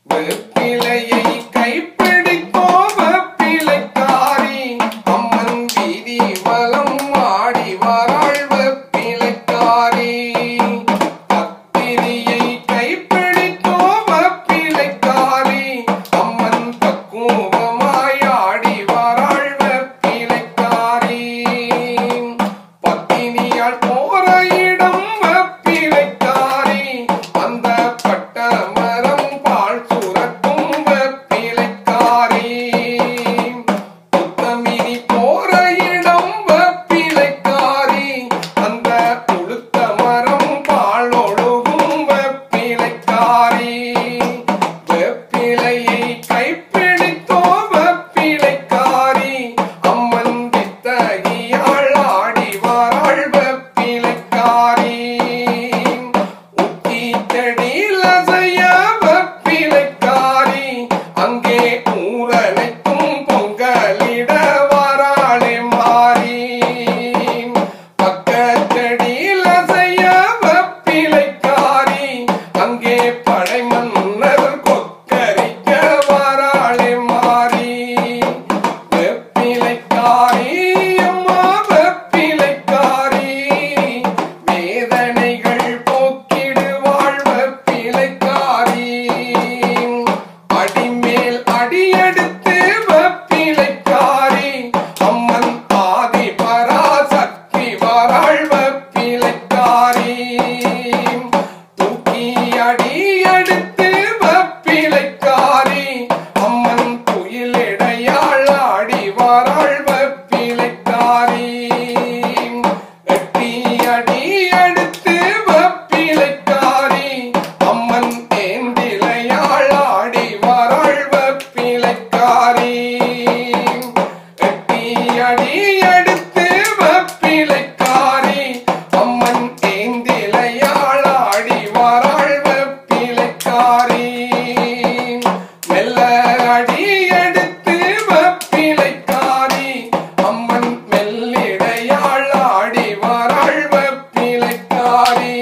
வெப்பிலையை கைப்பிடித்தோ வெப்பிலைக்காரி அம்மன் வீதி வலம் ஆடி வராள் வெப்பிலைக்காரி. பத்திரியை கைப்பிடித்தோ வெப்பிலைக்காரி அம்மன் பக்குவமாய் ஆடி வராள் வெப்பிலைக்காரி. பத்தினியால் போற இடம் வெப்பிலைக்காரி அந்த பட்ட மரம் பால் சுரக்கும் வெப்பிலைக்காரி. புத்தமினி போற இடம் வெப்பிலைக்காரி அந்த புழுத்த மரம் பால் ஒழுகும் வெப்பிலைக்காரி. வெப்பிலையை கைப்பிடித்தோ வெப்பிலைக்காரி அம்மன் வித்தகியாள் ஆடி வராள் வெப்பிலைக்காரி. உத்தி செடியில் அசைய வெப்பிலைக்காரி அங்கே ஊரனைக்கும் பொங்கலிட வராளே மாறி. பக்கச்செடியில் அசைய வெப்பிலைக்காரி அங்கே படை மன்னர் கொக்கரிக்க வராளே மாறி. வெப்பிலைக்காரி அம்மா வெப்பிலைக்காரி வேதனைகள் போக்கிடுவாள் வெப்பிலைக்காரி. அடிமேல் அடியெடுத்து வெப்பிலைக்காரி அம்மன் ஆதி பராசக்தி வராள் வெப்பிலைக்காரி. தூக்கி அடியெடுத்து வெப்பிலைக்காரி அம்மன் துயிலிடையாள் ஆடி வராள் வெப்பிலைக்காரி. எட்டி அடியெடுத்து வெப்பிலைக்காரி அம்மன் ஏந்திலையாள் ஆடி வராள் வெப்பிலைக்காரி. எட்டி அடியெடுத்து வெப்பிலைக்காரி அம்மன் ஏந்திலையாள் ஆடி வராள் வெப்பிலைக்காரி. மெல்ல அடியெடுத்து வெப்பிலைக்காரி அம்மன் மெல்லிடையாள் ஆடி வராள் வெப்பிலைக்காரி.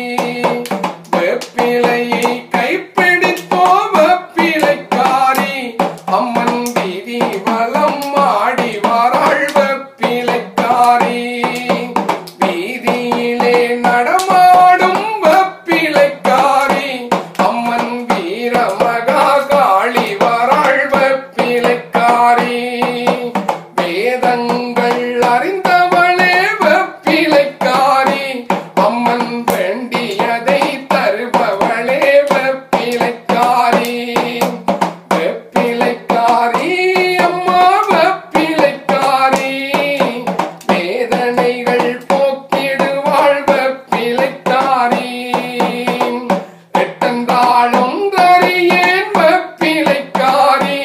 வெப்பிலையை கைப்பிடித்தோ வெப்பிலைக்காரி அம்மன் வீதி வலம் ஆடி வராள் வெப்பிலைக்காரி. வீதியிலே நடமாடும் வெப்பிலைக்காரி அம்மன் வீரமகா காளி வராள் வெப்பிலைக்காரி. வேதங்கள் அறிந்தவளே வெப்பிலைக்காரி அம்மன் வேண்டியதை தருபவளே வெப்பிலைக்காரி. வெப்பிலைக்காரி அம்மா வெப்பிலைக்காரி வேதனைகள் போக்கிடுவாள் வெப்பிலைக்காரி. எட்டந்தாளும் தரியேன் வெப்பிலைக்காரி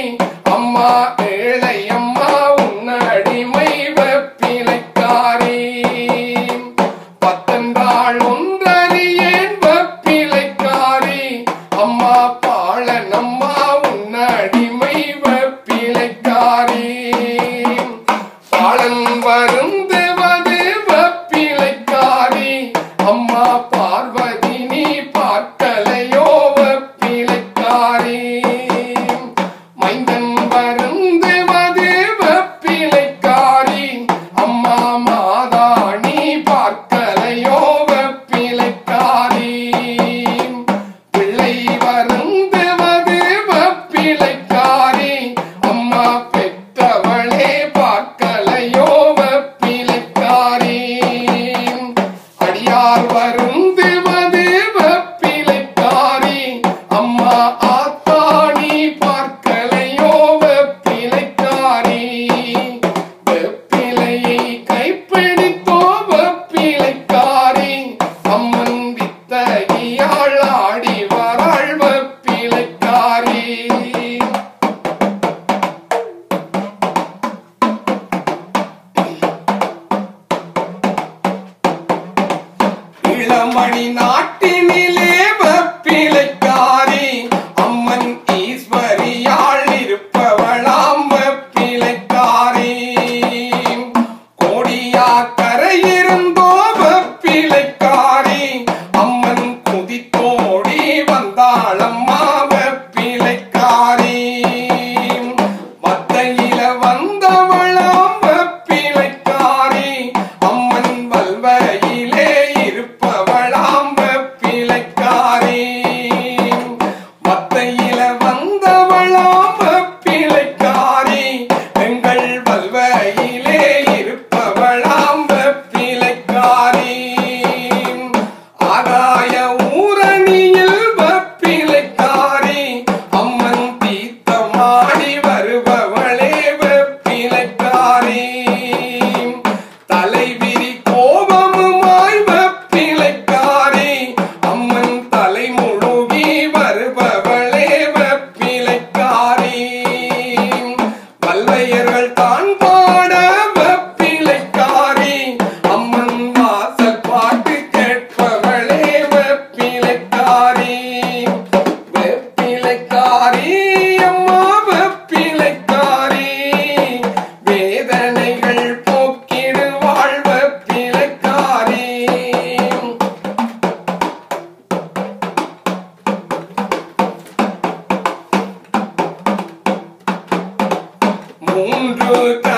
அம்மா ஏழை அம்மா உன்னடிமை வெப்பிலைக்காரி. பத்தந்தாளும் தரியேன் வெப்பிலைக்காரி அம்மா பாலனம்மா உன்னடிமை வெப்பிலைக்காரி. பாலன் வருந்துவது வெப்பிலைக்காரி அம்மா பார்வதி நீ பார்க்கலையோ வெப்பிலைக்காரி. கனவு